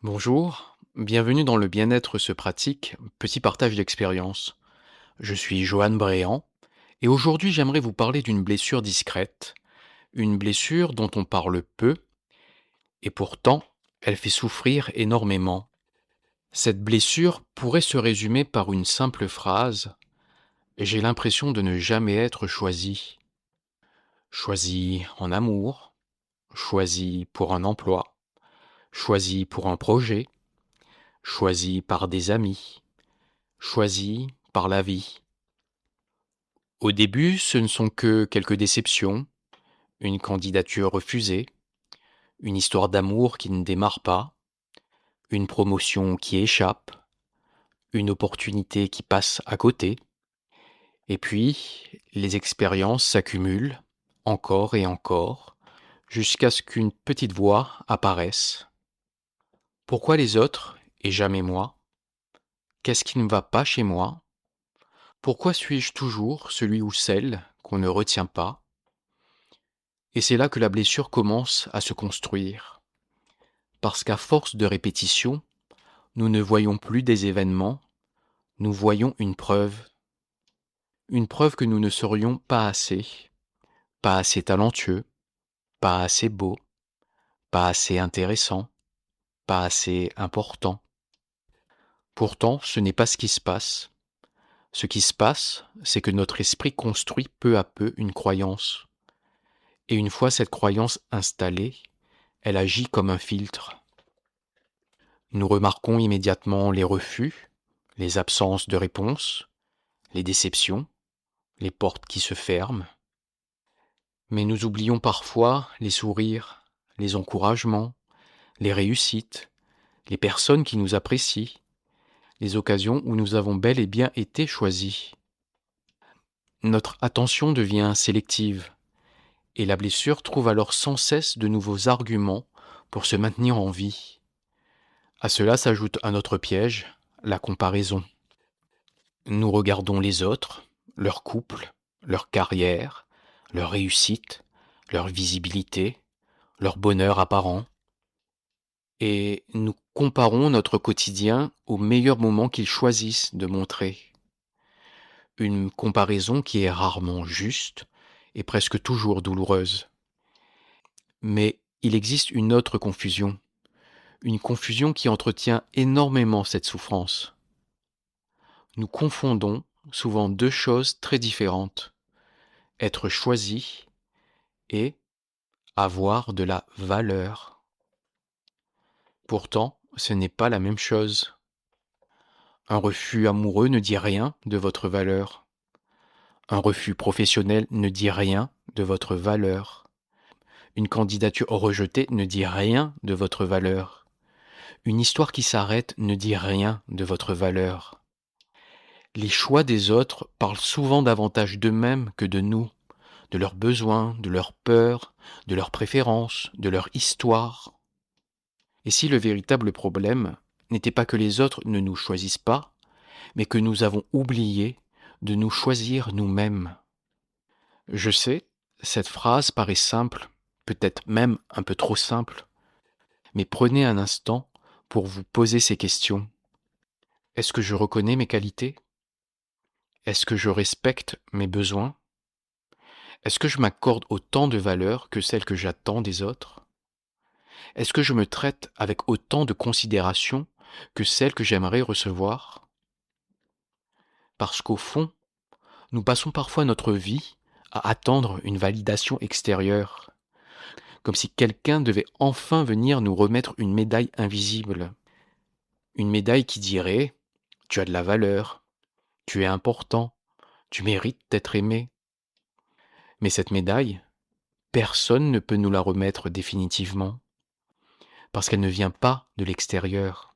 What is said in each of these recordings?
Bonjour, bienvenue dans le bien-être se pratique, petit partage d'expérience. Je suis Johan Bréant et aujourd'hui j'aimerais vous parler d'une blessure discrète, une blessure dont on parle peu et pourtant elle fait souffrir énormément. Cette blessure pourrait se résumer par une simple phrase: j'ai l'impression de ne jamais être choisi. Choisi en amour, choisi pour un emploi, choisi pour un projet, choisi par des amis, choisi par la vie. Au début, ce ne sont que quelques déceptions, une candidature refusée, une histoire d'amour qui ne démarre pas, une promotion qui échappe, une opportunité qui passe à côté, et puis les expériences s'accumulent encore et encore, jusqu'à ce qu'une petite voix apparaisse. Pourquoi les autres et jamais moi? Qu'est-ce qui ne va pas chez moi? Pourquoi suis-je toujours celui ou celle qu'on ne retient pas? Et c'est là que la blessure commence à se construire. Parce qu'à force de répétition, nous ne voyons plus des événements, nous voyons une preuve. Une preuve que nous ne serions pas assez talentueux, pas assez beau, pas assez intéressant, pas assez important. Pourtant, ce n'est pas ce qui se passe. Ce qui se passe, c'est que notre esprit construit peu à peu une croyance. Et une fois cette croyance installée, elle agit comme un filtre. Nous remarquons immédiatement les refus, les absences de réponse, les déceptions, les portes qui se ferment. Mais nous oublions parfois les sourires, les encouragements, les réussites, les personnes qui nous apprécient, les occasions où nous avons bel et bien été choisis. Notre attention devient sélective et la blessure trouve alors sans cesse de nouveaux arguments pour se maintenir en vie. À cela s'ajoute un autre piège, la comparaison. Nous regardons les autres, leur couple, leur carrière, leur réussite, leur visibilité, leur bonheur apparent, et nous comparons notre quotidien aux meilleurs moments qu'ils choisissent de montrer. Une comparaison qui est rarement juste et presque toujours douloureuse. Mais il existe une autre confusion, une confusion qui entretient énormément cette souffrance. Nous confondons souvent deux choses très différentes, être choisi et avoir de la valeur. Pourtant, ce n'est pas la même chose. Un refus amoureux ne dit rien de votre valeur. Un refus professionnel ne dit rien de votre valeur. Une candidature rejetée ne dit rien de votre valeur. Une histoire qui s'arrête ne dit rien de votre valeur. Les choix des autres parlent souvent davantage d'eux-mêmes que de nous, de leurs besoins, de leurs peurs, de leurs préférences, de leur histoire. Et si le véritable problème n'était pas que les autres ne nous choisissent pas, mais que nous avons oublié de nous choisir nous-mêmes. Je sais, cette phrase paraît simple, peut-être même un peu trop simple, mais prenez un instant pour vous poser ces questions. Est-ce que je reconnais mes qualités? Est-ce que je respecte mes besoins? Est-ce que je m'accorde autant de valeur que celle que j'attends des autres? Est-ce que je me traite avec autant de considération que celle que j'aimerais recevoir? Parce qu'au fond, nous passons parfois notre vie à attendre une validation extérieure, comme si quelqu'un devait enfin venir nous remettre une médaille invisible. Une médaille qui dirait: tu as de la valeur, tu es important, tu mérites d'être aimé. Mais cette médaille, personne ne peut nous la remettre définitivement, parce qu'elle ne vient pas de l'extérieur,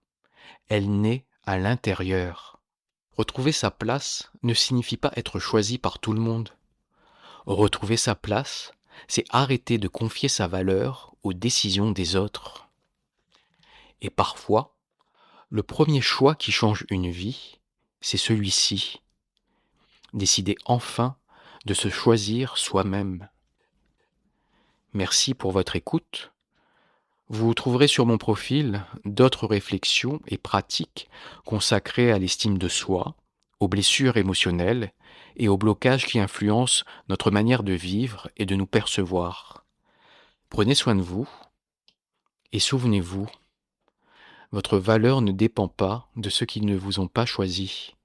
elle naît à l'intérieur. Retrouver sa place ne signifie pas être choisi par tout le monde. Retrouver sa place, c'est arrêter de confier sa valeur aux décisions des autres. Et parfois, le premier choix qui change une vie, c'est celui-ci. Décider enfin de se choisir soi-même. Merci pour votre écoute. Vous trouverez sur mon profil d'autres réflexions et pratiques consacrées à l'estime de soi, aux blessures émotionnelles et aux blocages qui influencent notre manière de vivre et de nous percevoir. Prenez soin de vous et souvenez-vous, votre valeur ne dépend pas de ceux qui ne vous ont pas choisi.